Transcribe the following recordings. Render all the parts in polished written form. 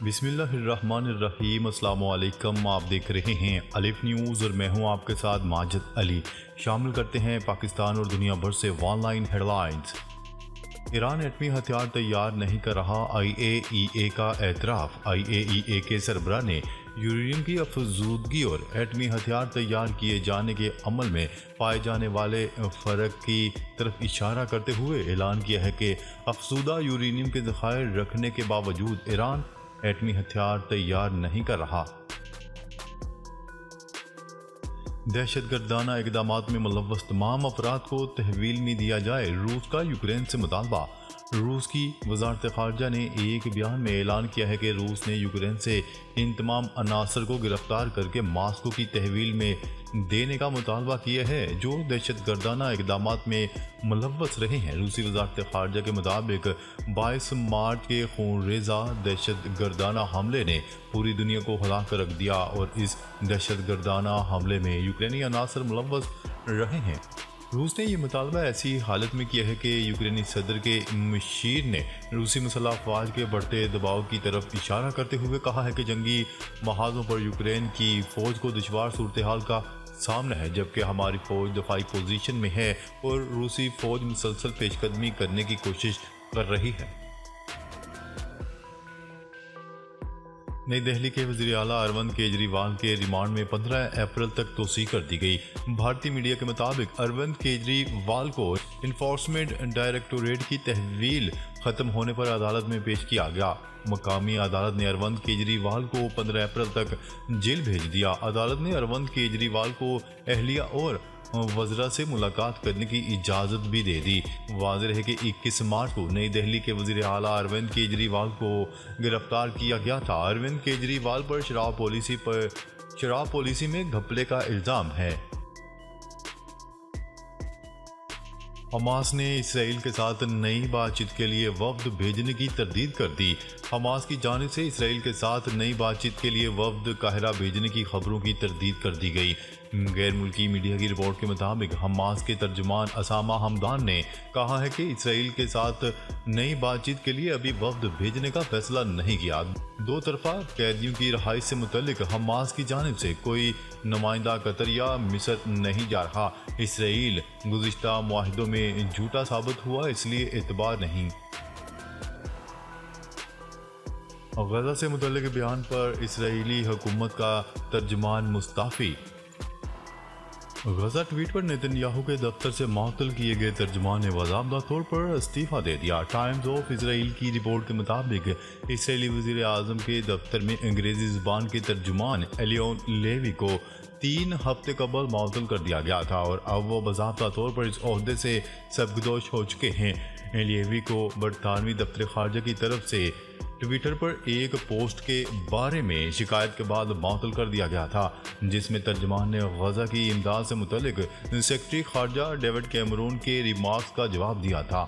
بسم اللہ الرحمن الرحیم۔ السلام علیکم، آپ دیکھ رہے ہیں الف نیوز اور میں ہوں آپ کے ساتھ ماجد علی۔ شامل کرتے ہیں پاکستان اور دنیا بھر سے online headlines. Iran ایٹمی ہتھیار تیار نہیں کر رہا، IAEA کا اعتراف۔ IAEA کے سربراہ نے یورینیم کی افزودگی اور ایٹمی ہتھیار تیار کیے جانے کے عمل میں پائے جانے والے فرق کی طرف اشارہ کرتے ہوئے اعلان کیا ہے کہ افزودہ یورینیم کے ذخائر رکھنے کے باوجود ایران ایٹمی ہتھیار تیار نہیں کر رہا۔ دہشت گردانہ اقدامات میں ملوث تمام افراد کو تحویل نہیں دیا جائے، روس کا یوکرین سے مطالبہ۔ روس کی وزارت خارجہ نے ایک بیان میں اعلان کیا ہے کہ روس نے یوکرین سے ان تمام عناصر کو گرفتار کر کے ماسکو کی تحویل میں دینے کا مطالبہ کیا ہے جو دہشت گردانہ اقدامات میں ملوث رہے ہیں۔ روسی وزارت خارجہ کے مطابق 22 مارچ کے خونریزہ دہشت گردانہ حملے نے پوری دنیا کو ہلا کر رکھ دیا اور اس دہشت گردانہ حملے میں یوکرینی عناصر ملوث رہے ہیں۔ روس نے یہ مطالبہ ایسی حالت میں کیا ہے کہ یوکرینی صدر کے مشیر نے روسی مسلح افواج کے بڑھتے دباؤ کی طرف اشارہ کرتے ہوئے کہا ہے کہ جنگی محاذوں پر یوکرین کی فوج کو دشوار صورتحال کا سامنا ہے، جبکہ ہماری فوج دفاعی پوزیشن میں ہے اور روسی فوج مسلسل پیش قدمی کرنے کی کوشش کر رہی ہے۔ نئی دہلی کے وزیر اعلیٰ اروند کیجریوال کے ریمانڈ میں 15 اپریل تک توسیع کر دی گئی۔ بھارتی میڈیا کے مطابق اروند کیجریوال کو انفورسمنٹ ڈائریکٹوریٹ کی تحویل ختم ہونے پر عدالت میں پیش کیا گیا۔ مقامی عدالت نے اروند کیجریوال کو 15 اپریل تک جیل بھیج دیا۔ عدالت نے اروند کیجریوال کو اہلیہ اور وزراء سے ملاقات کرنے کی اجازت بھی دے دی۔ واضح ہے کہ 21 مارچ کو نئی دہلی کے وزیر اعلیٰ اروند کیجریوال کو گرفتار کیا گیا تھا۔ اروند کیجریوال پر شراب پالیسی میں گھپلے کا الزام ہے۔ حماس نے اسرائیل کے ساتھ نئی بات چیت کے لیے وفد بھیجنے کی تردید کر دی۔ حماس کی جانب سے اسرائیل کے ساتھ نئی بات چیت کے لیے وفد قاہرہ بھیجنے کی خبروں کی تردید کر دی گئی۔ غیر ملکی میڈیا کی رپورٹ کے مطابق حماس کے ترجمان اسامہ حمدان نے کہا ہے کہ اسرائیل کے ساتھ نئی بات چیت کے لیے ابھی وفد بھیجنے کا فیصلہ نہیں کیا۔ دو طرفہ قیدیوں کی رہائی سے متعلق حماس کی جانب سے کوئی نمائندہ قطر یا مصر نہیں جا رہا۔ اسرائیل گزشتہ معاہدوں میں جھوٹا ثابت ہوا، اس لیے اعتبار نہیں۔ غزہ سے متعلق بیان پر اسرائیلی حکومت کا ترجمان مستعفی۔ غزہ ٹویٹ پر نیتن یاہو کے دفتر سے معطل کیے گئے ترجمان نے باضابطہ طور پر استعفیٰ دے دیا۔ ٹائمز آف اسرائیل کی رپورٹ کے مطابق اسرائیلی وزیر اعظم کے دفتر میں انگریزی زبان کے ترجمان ایلیون لیوی کو 3 ہفتے قبل معطل کر دیا گیا تھا اور اب وہ باضابطہ طور پر اس عہدے سے سرگزشت ہو چکے ہیں۔ لیوی کو برطانوی دفتر خارجہ کی طرف سے ٹویٹر پر ایک پوسٹ کے بارے میں شکایت کے بعد معطل کر دیا گیا تھا، جس میں ترجمان نے غزہ کی امداد سے متعلق سیکرٹری خارجہ ڈیوڈ کیمرون کے ریمارکس کا جواب دیا تھا۔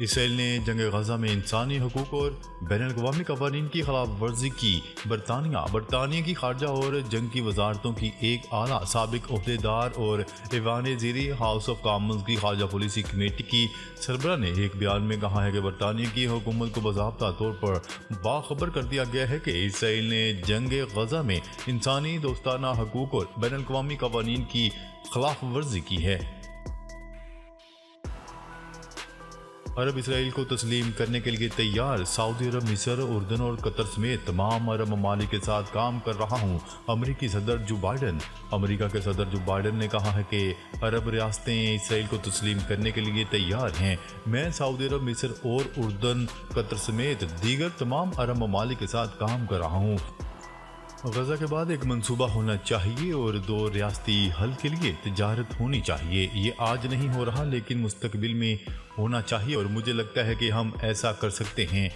اسرائیل نے جنگ غزہ میں انسانی حقوق اور بین الاقوامی قوانین کی خلاف ورزی کی۔ برطانیہ کی خارجہ اور جنگ کی وزارتوں کی ایک اعلیٰ سابق عہدیدار اور ایوان زیری ہاؤس آف کامنز کی خارجہ پالیسی کمیٹی کی سربراہ نے ایک بیان میں کہا ہے کہ برطانیہ کی حکومت کو باضابطہ طور پر باخبر کر دیا گیا ہے کہ اسرائیل نے جنگ غزہ میں انسانی دوستانہ حقوق اور بین الاقوامی قوانین کی خلاف ورزی کی ہے۔ عرب اسرائیل کو تسلیم کرنے کے لیے تیار، سعودی عرب، مصر، اردن اور قطر سمیت تمام عرب ممالک کے ساتھ کام کر رہا ہوں۔ امریکی صدر جو بائیڈن۔ امریکہ کے صدر جو بائیڈن نے کہا ہے کہ عرب ریاستیں اسرائیل کو تسلیم کرنے کے لیے تیار ہیں۔ میں سعودی عرب، مصر اور اردن، قطر سمیت دیگر تمام عرب ممالک کے ساتھ کام کر رہا ہوں۔ غزہ کے بعد ایک منصوبہ ہونا چاہیے اور 2 ریاستی حل کے لیے تجارت ہونی چاہیے۔ یہ آج نہیں ہو رہا لیکن مستقبل میں ہونا چاہیے اور مجھے لگتا ہے کہ ہم ایسا کر سکتے ہیں۔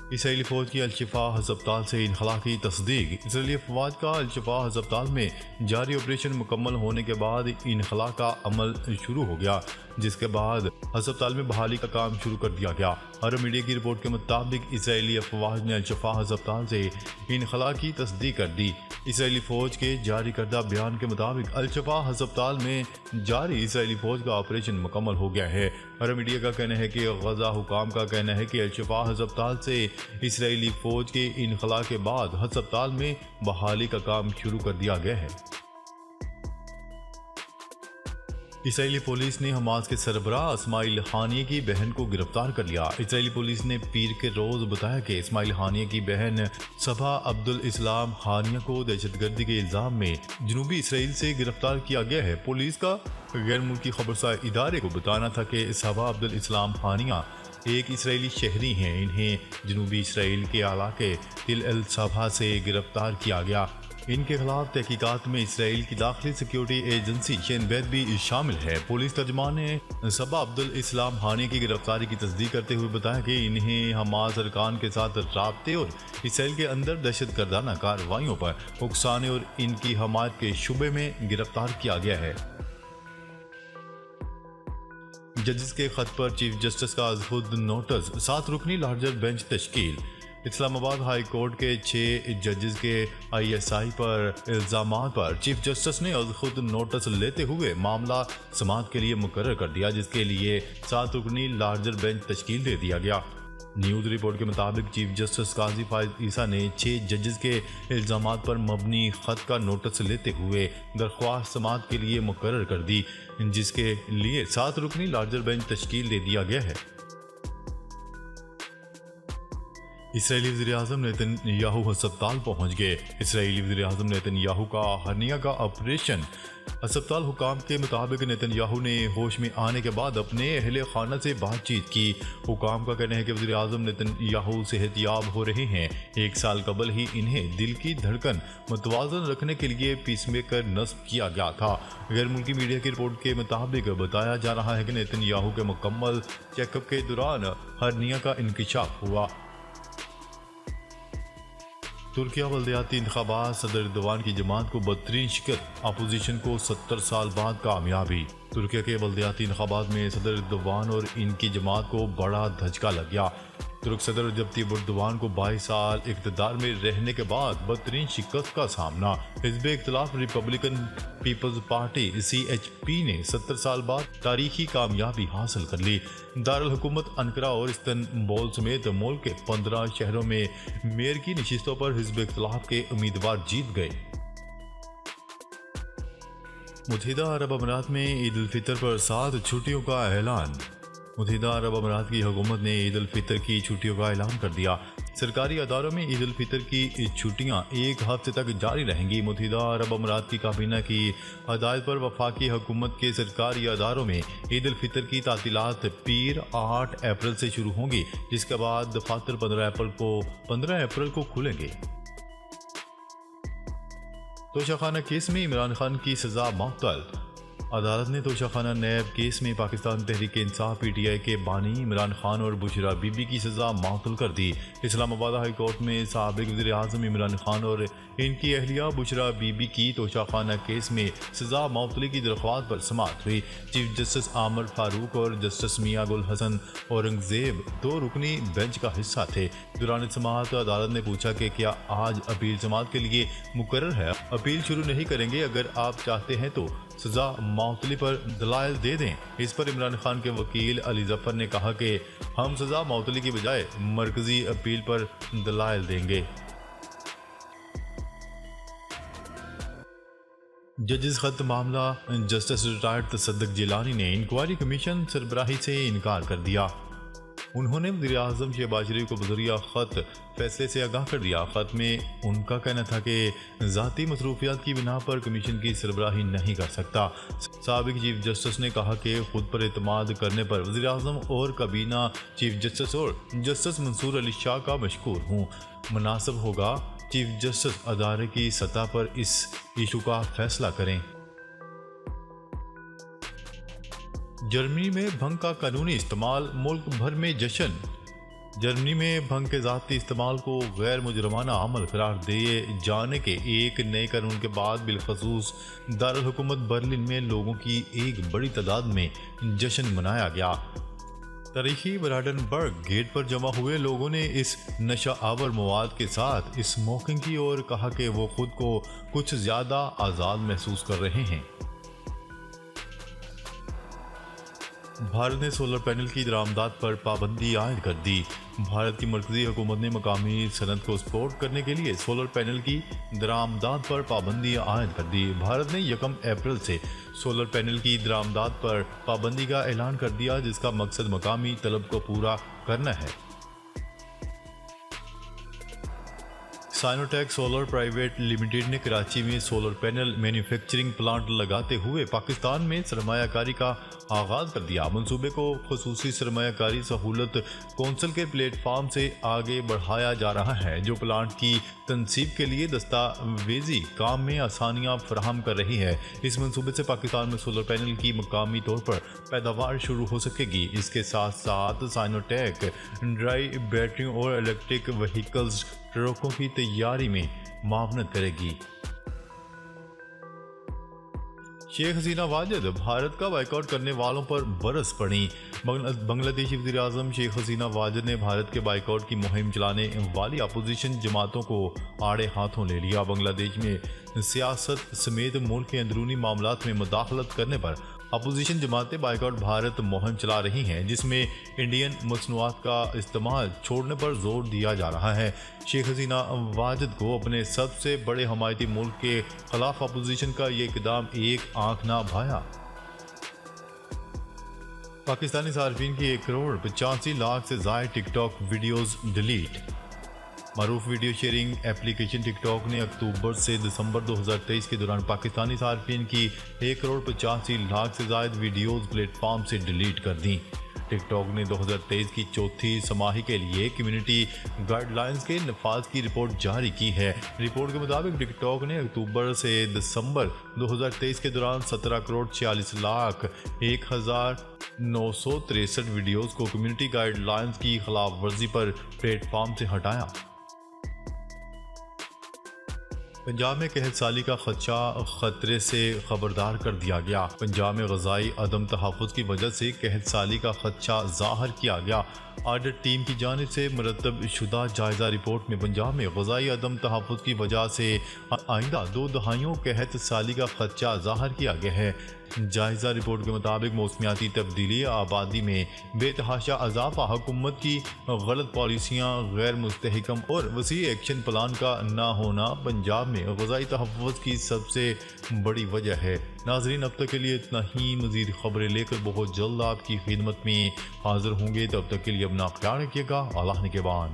اسرائیلی فوج کی الشفا ہسپتال سے انخلا کی تصدیق۔ اسرائیلی افواج کا الشفا ہسپتال میں جاری آپریشن مکمل ہونے کے بعد انخلا کا عمل شروع ہو گیا، جس کے بعد ہسپتال میں بحالی کا کام شروع کر دیا گیا۔ عرب میڈیا کی رپورٹ کے مطابق اسرائیلی افواج نے الشفا ہسپتال سے انخلا کی تصدیق کر دی۔ اسرائیلی فوج کے جاری کردہ بیان کے مطابق الشفا ہسپتال میں جاری اسرائیلی فوج کا آپریشن مکمل ہو گیا ہے۔ عرب میڈیا کا کہنا ہے کہ غزہ حکام کا کہنا ہے کہ الشفا ہسپتال سے اسرائیلی فوج کے انخلا کے بعد ہسپتال میں بحالی کا کام شروع کر دیا گیا ہے۔ اسرائیلی پولیس نے حماس کے سربراہ اسماعیل ہانیہ کی بہن کو گرفتار کر لیا۔ اسرائیلی پولیس نے پیر کے روز بتایا کہ اسماعیل ہانیہ کی بہن صبا عبدالاسلام ہانیہ کو دہشت گردی کے الزام میں جنوبی اسرائیل سے گرفتار کیا گیا ہے۔ پولیس کا غیر ملکی خبرساز ادارے کو بتانا تھا کہ صبا عبدالاسلام ہانیہ ایک اسرائیلی شہری ہیں۔ انہیں جنوبی اسرائیل کے علاقے تل الصبا سے گرفتار کیا گیا۔ ان کے خلاف تحقیقات میں اسرائیل کی داخلی سیکیورٹی ایجنسی شین بیت بھی شامل ہے۔ پولیس ترجمان نے صبا عبدالاسلام ہانیہ کی گرفتاری کی تصدیق کرتے ہوئے بتایا کہ انہیں حماس ارکان کے ساتھ رابطے اور اسرائیل کے اندر دہشت گردانہ کارروائیوں پر اکسانے اور ان کی حمایت کے شبے میں گرفتار کیا گیا ہے۔ ججز کے خط پر چیف جسٹس کا از خود نوٹس، 7 رکنی لارجر بینچ تشکیل۔ اسلام آباد ہائی کورٹ کے 6 ججز کے ISI پر الزامات پر چیف جسٹس نے از خود نوٹس لیتے ہوئے معاملہ سماعت کے لیے مقرر کر دیا، جس کے لیے 7 رکنی لارجر بینچ تشکیل دے دیا گیا۔ نیوز رپورٹ کے مطابق چیف جسٹس قاضی فائز عیسیٰ نے 6 ججز کے الزامات پر مبنی خط کا نوٹس لیتے ہوئے درخواست سماعت کے لیے مقرر کر دی، جس کے لیے 7 رکنی لارجر بینچ تشکیل دے دیا گیا ہے۔ اسرائیلی وزیراعظم نیتن یاہو ہسپتال پہنچ گئے۔ اسرائیلی وزیراعظم نیتن یاہو کا ہرنیا کا آپریشن۔ ہسپتال حکام کے مطابق نیتن یاہو نے ہوش میں آنے کے بعد اپنے اہل خانہ سے بات چیت کی۔ حکام کا کہنا ہے کہ وزیراعظم نیتن یاہو صحت یاب ہو رہے ہیں۔ 1 سال قبل ہی انہیں دل کی دھڑکن متوازن رکھنے کے لیے پیس میکر نصب کیا گیا تھا۔ غیر ملکی میڈیا کی رپورٹ کے مطابق بتایا جا رہا ہے کہ نیتن یاہو کے مکمل چیک اپ کے دوران ہرنیا کا انکشاف ہوا۔ ترکیہ بلدیاتی انتخابات، صدر ایردوان کی جماعت کو بدترین شکست، اپوزیشن کو 70 سال بعد کامیابی۔ ترکیہ کے بلدیاتی انتخابات میں صدر ایردوان اور ان کی جماعت کو بڑا دھچکا لگ گیا۔ ترک صدر رجب طیب ایردوان کو 22 سال اقتدار میں رہنے کے بعد بدترین شکست کا سامنا۔ حزب اختلاف ریپبلکن پیپلز پارٹی CHP نے 70 سال بعد تاریخی کامیابی حاصل کر لی۔ دارالحکومت انقرہ اور استنبول سمیت ملک کے 15 شہروں میں میئر کی نشستوں پر حزب اختلاف کے امیدوار جیت گئے۔ متحدہ عرب امارات میں عید الفطر پر 7 چھٹیوں کا اعلان۔ متحدہ عرب امارات کی حکومت نے عید الفطر کی چھٹیوں کا اعلان کر دیا۔ سرکاری اداروں میں عید الفطر کی چھٹیاں 1 ہفتے تک جاری رہیں گی۔ متحدہ عرب امارات کی کابینہ کی ہدایت پر وفاقی حکومت کے سرکاری اداروں میں عید الفطر کی تعطیلات پیر 8 اپریل سے شروع ہوں گی، جس کے بعد دفاتر 15 اپریل کو کھلیں گے۔ توشہ کیس میں عمران خان کی سزا معطل۔ عدالت نے توشہ نیب کیس میں پاکستان تحریک انصاف PTI کے بانی عمران خان اور بشرا بی بی کی سزا معطل کر دی۔ اسلام آباد ہائی کورٹ میں سابق وزیر اعظم عمران خان اور ان کی اہلیہ بشرا بی بی کی توشہ کیس میں سزا معطلی کی درخواست پر سماعت ہوئی۔ چیف جسٹس عامر فاروق اور جسٹس میاں گل حسن اورنگزیب 2 رکنی بینچ کا حصہ تھے۔ دوران سماعت عدالت نے پوچھا کہ کیا آج اپیل سماعت کے لیے مقرر ہے؟ اپیل شروع نہیں کریں گے، اگر آپ چاہتے ہیں تو سزا معطلی پر دلائل دے دیں۔ اس پر عمران خان کے وکیل علی ظفر نے کہا کہ ہم سزا معطلی کی بجائے مرکزی اپیل پر دلائل دیں گے۔ ججز خط معاملہ، جسٹس ریٹائرڈ تصدق جیلانی نے انکوائری کمیشن سربراہی سے انکار کر دیا۔ انہوں نے وزیر اعظم شہباز شریف کو بذریعہ خط فیصلے سے آگاہ کر دیا۔ خط میں ان کا کہنا تھا کہ ذاتی مصروفیات کی بنا پر کمیشن کی سربراہی نہیں کر سکتا۔ سابق چیف جسٹس نے کہا کہ خود پر اعتماد کرنے پر وزیر اعظم اور کابینہ چیف جسٹس اور جسٹس منصور علی شاہ کا مشکور ہوں۔ مناسب ہوگا چیف جسٹس ادارے کی سطح پر اس ایشو کا فیصلہ کریں۔ جرمنی میں بھنگ کا قانونی استعمال، ملک بھر میں جشن۔ جرمنی میں بھنگ کے ذاتی استعمال کو غیر مجرمانہ عمل قرار دیے جانے کے ایک نئے قانون کے بعد بالخصوص دارالحکومت برلن میں لوگوں کی ایک بڑی تعداد میں جشن منایا گیا۔ تاریخی برانڈنبرگ گیٹ پر جمع ہوئے لوگوں نے اس نشہ آور مواد کے ساتھ اسموکنگ کی اور کہا کہ وہ خود کو کچھ زیادہ آزاد محسوس کر رہے ہیں۔ بھارت نے سولر پینل کی درآمدات پر پابندی عائد کر دی۔ بھارت کی مرکزی حکومت نے مقامی صنعت کو سپورٹ کرنے کے لیے سولر پینل کی درآمدات پر پابندی عائد کر دی۔ بھارت نے 1 اپریل سے سولر پینل کی درآمدات پر پابندی کا اعلان کر دیا، جس کا مقصد مقامی طلب کو پورا کرنا ہے۔ سائنوٹیک سولر پرائیویٹ لمیٹڈ نے کراچی میں سولر پینل مینوفیکچرنگ پلانٹ لگاتے ہوئے پاکستان میں سرمایہ کاری کا آغاز کر دیا۔ منصوبے کو خصوصی سرمایہ کاری سہولت کونسل کے پلیٹ فارم سے آگے بڑھایا جا رہا ہے، جو پلانٹ کی تنصیب کے لیے دستاویزی کام میں آسانیاں فراہم کر رہی ہے۔ اس منصوبے سے پاکستان میں سولر پینل کی مقامی طور پر پیداوار شروع ہو سکے گی۔ اس کے ساتھ ساتھ سائنوٹیک ڈرائی بیٹریوں اور الیکٹرک وہیکلز ٹرکوں کی تیاری میں معاونت کرے گی۔ شیخ حسینہ واجد بھارت کا بائیکاٹ کرنے والوں پر برس پڑی۔ بنگلہ دیشی وزیر اعظم شیخ حسینہ واجد نے بھارت کے بائیکاٹ کی مہم چلانے والی اپوزیشن جماعتوں کو آڑے ہاتھوں لے لیا۔ بنگلہ دیش میں سیاست سمیت ملک کے اندرونی معاملات میں مداخلت کرنے پر اپوزیشن جماعتیں بائیکاٹ بھارت مہم چلا رہی ہیں، جس میں انڈین مصنوعات کا استعمال چھوڑنے پر زور دیا جا رہا ہے۔ شیخ حسینہ واجد کو اپنے سب سے بڑے حمایتی ملک کے خلاف اپوزیشن کا یہ اقدام ایک آنکھ نہ بھایا۔ پاکستانی صارفین کی 1,85,00,000 سے زائد ٹک ٹاک ویڈیوز ڈیلیٹ۔ معروف ویڈیو شیئرنگ ایپلیکیشن ٹک ٹاک نے اکتوبر سے دسمبر 2023 کے دوران پاکستانی صارفین کی 1,85,00,000 سے زائد ویڈیوز پلیٹ فارم سے ڈیلیٹ کر دیں۔ ٹک ٹاک نے 2023 کی چوتھی سماہی کے لیے کمیونٹی گائیڈ لائنز کے نفاذ کی رپورٹ جاری کی ہے۔ رپورٹ کے مطابق ٹک ٹاک نے اکتوبر سے دسمبر 2023 کے دوران 17,46,01,963 ویڈیوز کو کمیونٹی گائیڈ لائنز کی خلاف ورزی پر پلیٹ فارم سے ہٹایا۔ پنجاب میں قحط سالی کا خطرے سے خبردار کر دیا گیا۔ پنجاب میں غذائی عدم تحفظ کی وجہ سے قحط سالی کا خدشہ ظاہر کیا گیا۔ آڈٹ ٹیم کی جانب سے مرتب شدہ جائزہ رپورٹ میں پنجاب میں غذائی عدم تحفظ کی وجہ سے آئندہ 2 دہائیوں قحط سالی کا خدشہ ظاہر کیا گیا ہے۔ جائزہ رپورٹ کے مطابق موسمیاتی تبدیلی، آبادی میں بے تحاشا اضافہ، حکومت کی غلط پالیسیاں، غیر مستحکم اور وسیع ایکشن پلان کا نہ ہونا پنجاب میں غذائی تحفظ کی سب سے بڑی وجہ ہے۔ ناظرین، اب تک کے لیے اتنا ہی۔ مزید خبریں لے کر بہت جلد آپ کی خدمت میں حاضر ہوں گے۔ تب تک کے لیے اپنا خیال رکھیے گا۔ اللہ نگہبان۔